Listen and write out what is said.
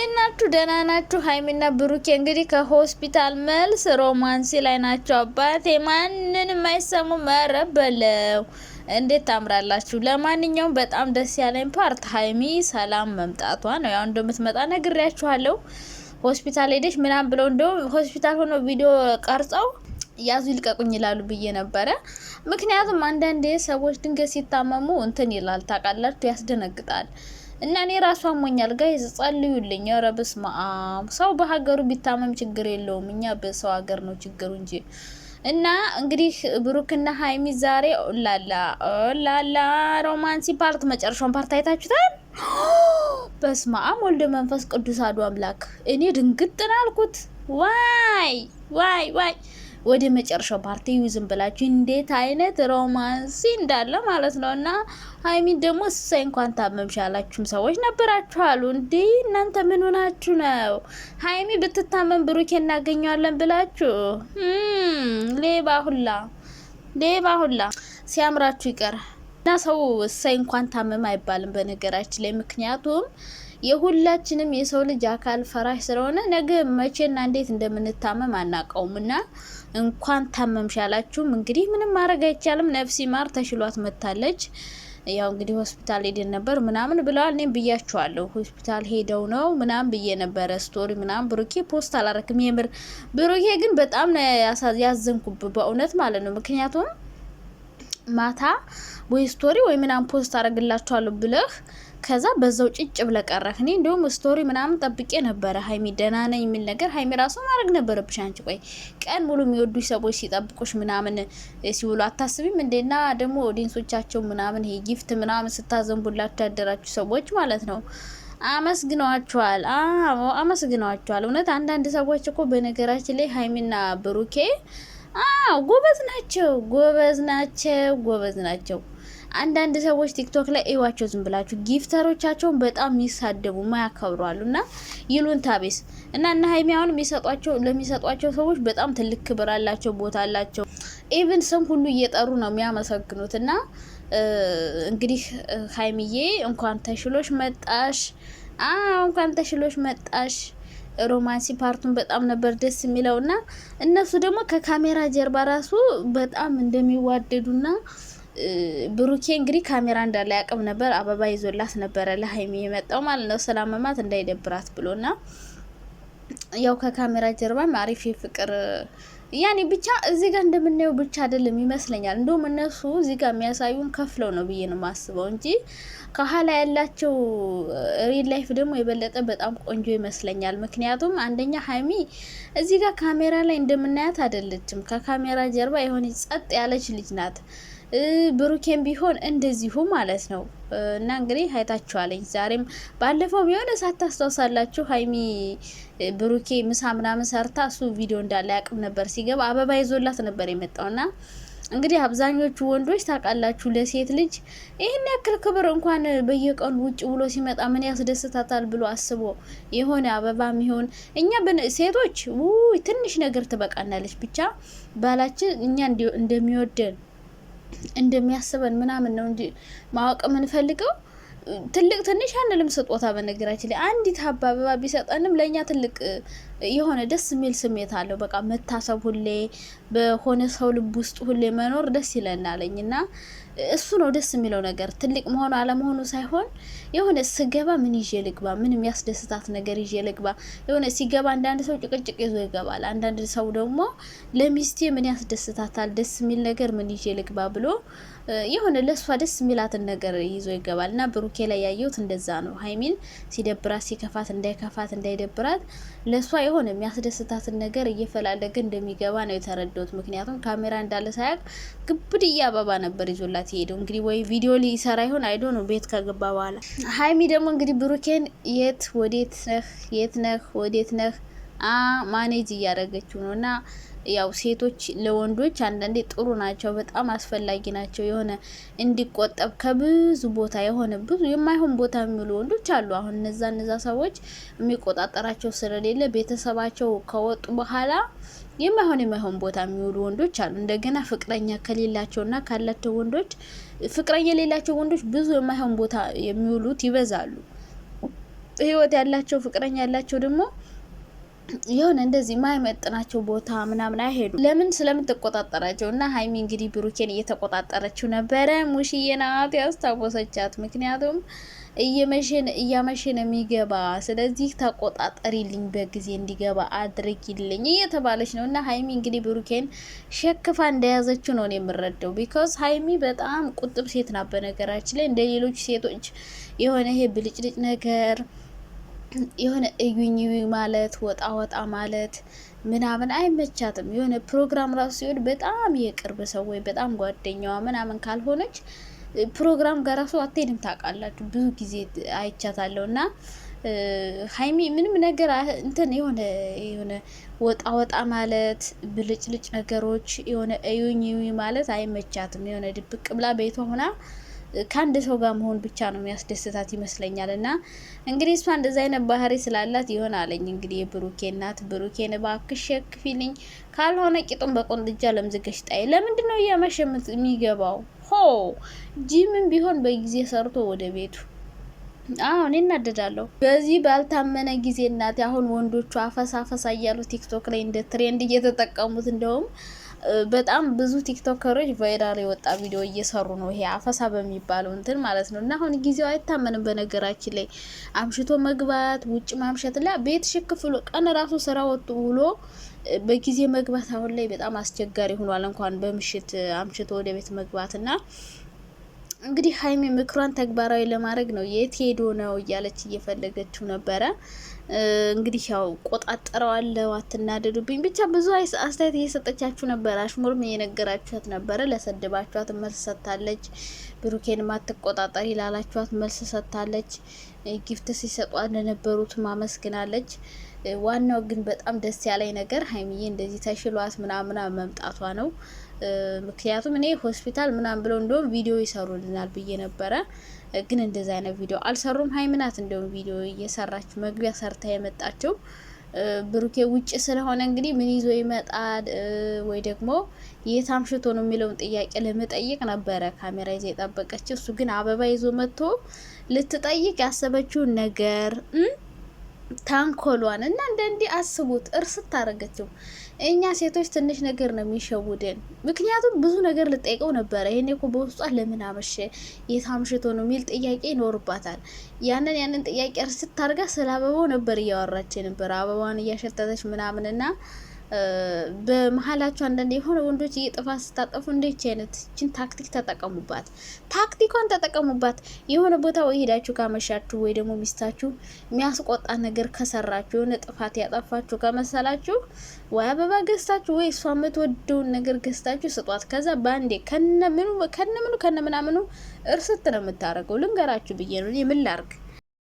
እንዴት ናችሁ? ደህና ናችሁ? ሀይሚና ብሩኬ እንግዲህ ከሆስፒታል መልስ ሮማንሲ ላይ ናቸው። አባቴ ማንንም አይሰሙ መረበለው እንዴት ታምራላችሁ። ለማንኛውም በጣም ደስ ያለኝ ፓርት ሀይሚ ሰላም መምጣቷ ነው። ያው እንደምትመጣ ነግሬያችኋለሁ። ሆስፒታል ሄደሽ ምናምን ብለው እንደውም ሆስፒታል ሆኖ ቪዲዮ ቀርጸው ያዙ ይልቀቁኝ ይላሉ ብዬ ነበረ። ምክንያቱም አንዳንዴ ሰዎች ድንገት ሲታመሙ እንትን ይላል ታውቃላችሁ፣ ያስደነግጣል። እና እኔ ራሱ አሞኛል ጋይዝ ጸልዩልኝ። ኧረ በስመ አብ። ሰው በሀገሩ ቢታመም ችግር የለውም፣ እኛ በሰው ሀገር ነው ችግሩ እንጂ። እና እንግዲህ ብሩክና ሀይሚ ዛሬ ኦላላ ሮማንሲ ፓርት መጨረሻውን ፓርት አይታችሁታል። በስመ አብ ወልደ መንፈስ ቅዱስ አሐዱ አምላክ። እኔ ድንግጥ ነው ያልኩት። ዋይ ዋይ ዋይ ወደ መጨረሻው ፓርቲ ይዝም ብላችሁ እንዴት አይነት ሮማንሲ እንዳለ ማለት ነው። እና ሀይሚ ደግሞ እሰይ እንኳን ታመምሽ ያላችሁም ሰዎች ነበራችሁ አሉ። እንዴ እናንተ ምን ሆናችሁ ነው? ሀይሚ ብትታመም ብሩኬ እናገኘዋለን ብላችሁ ሌባ ሁላ ሲያምራችሁ ይቀር እና ሰው እሰይ እንኳን ታመም አይባልም በነገራችን ላይ። ምክንያቱም የሁላችንም የሰው ልጅ አካል ፈራሽ ስለሆነ ነገ መቼና እንዴት እንደምንታመም አናውቀውም። እና እንኳን ታመምሽ ያላችሁም እንግዲህ ምንም ማድረግ አይቻልም። ነፍሲ ማር ተሽሏት መታለች። ያው እንግዲህ ሆስፒታል ሄደን ነበር ምናምን ብለዋል። እኔም ብያችኋለሁ ሆስፒታል ሄደው ነው ምናምን ብዬ ነበረ። ስቶሪ ምናምን ብሩኬ ፖስት አላረክም። የምር ብሩኬ ግን በጣም ነው ያዘንኩብ በእውነት ማለት ነው። ምክንያቱም ማታ ወይ ስቶሪ ወይ ምናምን ፖስት አረግላችኋለሁ ብለህ ከዛ በዛው ጭጭ ብለ ቀረህ። እኔ እንደውም ስቶሪ ምናምን ጠብቄ ነበረ ሀይሚ ደህና ነኝ የሚል ነገር ሀይሚ ራሱ ማድረግ ነበረብሽ አንቺ። ቆይ ቀን ሙሉ የሚወዱሽ ሰዎች ሲጠብቁሽ ምናምን ሲውሉ አታስቢም እንዴና? ደግሞ ኦዲየንሶቻቸው ምናምን ይሄ ጊፍት ምናምን ስታዘንቡላችሁ ያደራችሁ ሰዎች ማለት ነው አመስግነዋቸዋል። አመስግነዋቸዋል። እውነት አንዳንድ ሰዎች እኮ በነገራችን ላይ ሀይሚና ብሩኬ ጎበዝ ናቸው። አንዳንድ ሰዎች ቲክቶክ ላይ እዩዋቸው ዝም ብላችሁ ጊፍተሮቻቸውን በጣም የሚሳደቡ ማያከብሯሉ እና ይሉንታ ቢስ እና ሀይሚ አሁን ለሚሰጧቸው ሰዎች በጣም ትልቅ ክብር አላቸው፣ ቦታ አላቸው። ኢቭን ስም ሁሉ እየጠሩ ነው የሚያመሰግኑት። እና እንግዲህ ሀይሚዬ እንኳን ተሽሎሽ መጣሽ። ሮማንሲ ፓርቱን በጣም ነበር ደስ የሚለውና እነሱ ደግሞ ከካሜራ ጀርባ ራሱ በጣም እንደሚዋደዱና ብሩኬ እንግዲህ ካሜራ እንዳለ ያቅም ነበር። አበባ ይዞላት ነበረ ለሀይሚ የመጣው ማለት ነው፣ ስላመማት እንዳይደብራት ብሎና ያው ከካሜራ ጀርባም አሪፍ ፍቅር ያኔ ብቻ እዚህ ጋር እንደምናየው ብቻ አይደለም ይመስለኛል። እንደውም እነሱ እዚህ ጋር የሚያሳዩን ከፍለው ነው ብዬ ነው ማስበው እንጂ ከኋላ ያላቸው ሪል ላይፍ ደግሞ የበለጠ በጣም ቆንጆ ይመስለኛል። ምክንያቱም አንደኛ ሀይሚ እዚህ ጋር ካሜራ ላይ እንደምናያት አይደለችም። ከካሜራ ጀርባ የሆነች ጸጥ ያለች ልጅ ናት። ብሩኬም ቢሆን እንደዚሁ ማለት ነው። እና እንግዲህ አይታችኋለኝ ዛሬም ባለፈው የሆነ ሳታስታውሳላችሁ ሀይሚ ብሩኬ ምሳ ምናምን ሰርታ እሱ ቪዲዮ እንዳለ ያቅም ነበር። ሲገባ አበባ ይዞላት ነበር የመጣውና እንግዲህ አብዛኞቹ ወንዶች ታውቃላችሁ ለሴት ልጅ ይህን ያክል ክብር እንኳን በየቀኑ ውጭ ብሎ ሲመጣ ምን ያስደስታታል ብሎ አስቦ የሆነ አበባም ይሆን እኛ ሴቶች ትንሽ ነገር ትበቃናለች። ብቻ ባላችን እኛ እንደሚወደን እንደሚያስበን ምናምን ነው እንጂ ማወቅ የምንፈልገው ትልቅ ትንሽ አንልም። ስጦታ በነገራችን ላይ አንዲት አበባ ቢሰጠንም ለኛ ትልቅ የሆነ ደስ የሚል ስሜት አለው። በቃ መታሰብ ሁሌ በሆነ ሰው ልብ ውስጥ ሁሌ መኖር ደስ ይለናለኝና እሱ ነው ደስ የሚለው ነገር። ትልቅ መሆኑ አለመሆኑ ሳይሆን የሆነ ስገባ ምን ይዤ ልግባ፣ ምን የሚያስደስታት ነገር ይዤ ልግባ። የሆነ ሲገባ አንዳንድ ሰው ጭቅጭቅ ይዞ ይገባል። አንዳንድ ሰው ደግሞ ለሚስቴ ምን ያስደስታታል፣ ደስ የሚል ነገር ምን ይዤ ልግባ ብሎ የሆነ ለሷ ደስ የሚላትን ነገር ይዞ ይገባል። እና ብሩኬ ላይ ያየሁት እንደዛ ነው። ሀይሚን ሲደብራት ሲከፋት እንዳይደብራት ለሷ የሆነ የሚያስደስታትን ነገር እየፈላለገ እንደሚገባ ነው የተረዳሁት። ምክንያቱም ካሜራ እንዳለ ሳያቅ ግብድያ አበባ ነበር ይዞላት የሄደው። እንግዲህ ወይ ቪዲዮ ሊሰራ ይሆን አይዶ ነው ቤት ከገባ በኋላ። ሀይሚ ደግሞ እንግዲህ ብሩኬን የት ነህ ወዴት ነህ ማኔጅ እያደረገችው ነው። እና ያው ሴቶች ለወንዶች አንዳንዴ ጥሩ ናቸው፣ በጣም አስፈላጊ ናቸው። የሆነ እንዲቆጠብ ከብዙ ቦታ የሆነ ብዙ የማይሆን ቦታ የሚውሉ ወንዶች አሉ። አሁን እነዛ ሰዎች የሚቆጣጠራቸው ስለሌለ ቤተሰባቸው ከወጡ በኋላ የማይሆን ቦታ የሚውሉ ወንዶች አሉ። እንደገና ፍቅረኛ ከሌላቸውና ካላቸው ወንዶች ፍቅረኛ የሌላቸው ወንዶች ብዙ የማይሆን ቦታ የሚውሉት ይበዛሉ። ህይወት ያላቸው ፍቅረኛ ያላቸው ደግሞ የሆነ እንደዚህ ማይመጥናቸው ቦታ ምናምን አይሄዱም። ለምን ስለምትቆጣጠራቸው። እና ሀይሚ እንግዲህ ብሩኬን እየተቆጣጠረችው ነበረ። ሙሽዬ ናት ያስታወሰቻት። ምክንያቱም እያመሸ ነው የሚገባ፣ ስለዚህ ተቆጣጠሪልኝ፣ በጊዜ እንዲገባ አድርጊልኝ እየተባለች ነው። እና ሀይሚ እንግዲህ ብሩኬን ሸክፋ እንደያዘችው ነው የምረዳው። ቢኮዝ ሀይሚ በጣም ቁጥብ ሴት ናት። በነገራችን ላይ እንደ ሌሎች ሴቶች የሆነ ይሄ ብልጭልጭ ነገር የሆነ እዩኝ ማለት ወጣ ወጣ ማለት ምናምን አይመቻትም። የሆነ ፕሮግራም ራሱ ሲሆን በጣም የቅርብ ሰው ወይ በጣም ጓደኛዋ ምናምን ካልሆነች ፕሮግራም ጋር ራሱ አትሄድም። ታውቃላችሁ፣ ብዙ ጊዜ አይቻታለሁ። እና ሀይሚ ምንም ነገር እንትን የሆነ ወጣ ወጣ ማለት ብልጭልጭ ነገሮች የሆነ እዩኝ ማለት አይመቻትም። የሆነ ድብቅ ብላ ቤቷ ሆና ከአንድ ሰው ጋር መሆን ብቻ ነው የሚያስደስታት ይመስለኛል። እና እንግዲህ እሷ እንደዛ አይነት ባህሪ ስላላት ይሆን አለኝ እንግዲህ የብሩኬ እናት፣ ብሩኬን እባክሽ ሸክፊልኝ፣ ካልሆነ ቂጡን በቆንጥጃ ለምዝገሽ ጣይ። ለምንድን ነው እያመሸ የሚገባው? ሆ ጂምን ቢሆን በጊዜ ሰርቶ ወደ ቤቱ። እኔ እናደዳለሁ በዚህ ባልታመነ ጊዜ እናት። አሁን ወንዶቹ አፈሳ እያሉ ቲክቶክ ላይ እንደ ትሬንድ እየተጠቀሙት እንደውም በጣም ብዙ ቲክቶከሮች ቫይራል የወጣ ቪዲዮ እየሰሩ ነው። ይሄ አፈሳ በሚባለው እንትን ማለት ነው። እና አሁን ጊዜው አይታመንም። በነገራችን ላይ አምሽቶ መግባት፣ ውጭ ማምሸት ላይ ቤት ሽክፍ ብሎ ቀን ራሱ ስራ ወጡ ብሎ በጊዜ መግባት አሁን ላይ በጣም አስቸጋሪ ሆኗል። እንኳን በምሽት አምሽቶ ወደ ቤት መግባት። እና እንግዲህ ሀይሚ ምክሯን ተግባራዊ ለማድረግ ነው የት ሄዶ ነው እያለች እየፈለገችው ነበረ። እንግዲህ ያው ቆጣጠረዋለሁ፣ አትናደዱብኝ፣ ብቻ ብዙ አስተያየት እየሰጠቻችሁ ነበር። አሽሙርም እየነገራችኋት ነበረ። ለሰድባችኋት መልስ ሰጥታለች። ብሩኬን ማትቆጣጠር ይላላችኋት መልስ ሰጥታለች። ጊፍት ሲሰጧት ለነበሩት ማመስግናለች። ዋናው ግን በጣም ደስ ያለኝ ነገር ሀይሚዬ እንደዚህ ተሽሏት ምናምን መምጣቷ ነው። ምክንያቱም እኔ ሆስፒታል ምናምን ብለው እንደውም ቪዲዮ ይሰሩልናል ብዬ ነበረ። ግን እንደዛ አይነት ቪዲዮ አልሰሩም። ሀይሚናት እንደውም ቪዲዮ እየሰራች መግቢያ ሰርታ የመጣችው። ብሩኬ ውጭ ስለሆነ እንግዲህ ምን ይዞ ይመጣል ወይ ደግሞ የት አምሽቶ ነው የሚለውን ጥያቄ ለመጠየቅ ነበረ ካሜራ ይዛ የጠበቀችው። እሱ ግን አበባ ይዞ መጥቶ ልትጠይቅ ያሰበችውን ነገር ታንኮሏን እና እንዲህ አስቡት። እርስት አረገችው። እኛ ሴቶች ትንሽ ነገር ነው የሚሸውደን። ምክንያቱም ብዙ ነገር ልጠይቀው ነበረ። ይሄኔ እኮ በውስጧ ለምን አመሸ፣ የት አምሽቶ ነው የሚል ጥያቄ ይኖርባታል። ያንን ጥያቄ እርስት አርጋ ስለ አበባው ነበር እያወራች ነበር። አበባውን እያሸተተች ምናምንና በመሀላቸው አንዳንድ የሆነ ወንዶች እየጥፋት ስታጠፉ እንደች አይነት ችን ታክቲክ ተጠቀሙባት። ታክቲኳን ተጠቀሙባት። የሆነ ቦታ ወይ ሄዳችሁ ካመሻችሁ ወይ ደግሞ ሚስታችሁ የሚያስቆጣ ነገር ከሰራችሁ የሆነ ጥፋት ያጠፋችሁ ከመሰላችሁ ወይ አበባ ገዝታችሁ ወይ እሷ የምትወደውን ነገር ገዝታችሁ ስጧት። ከዛ ባንዴ ከነምናምኑ እርስት ነው የምታረገው። ልንገራችሁ ብዬ ነው። ምን ላርግ?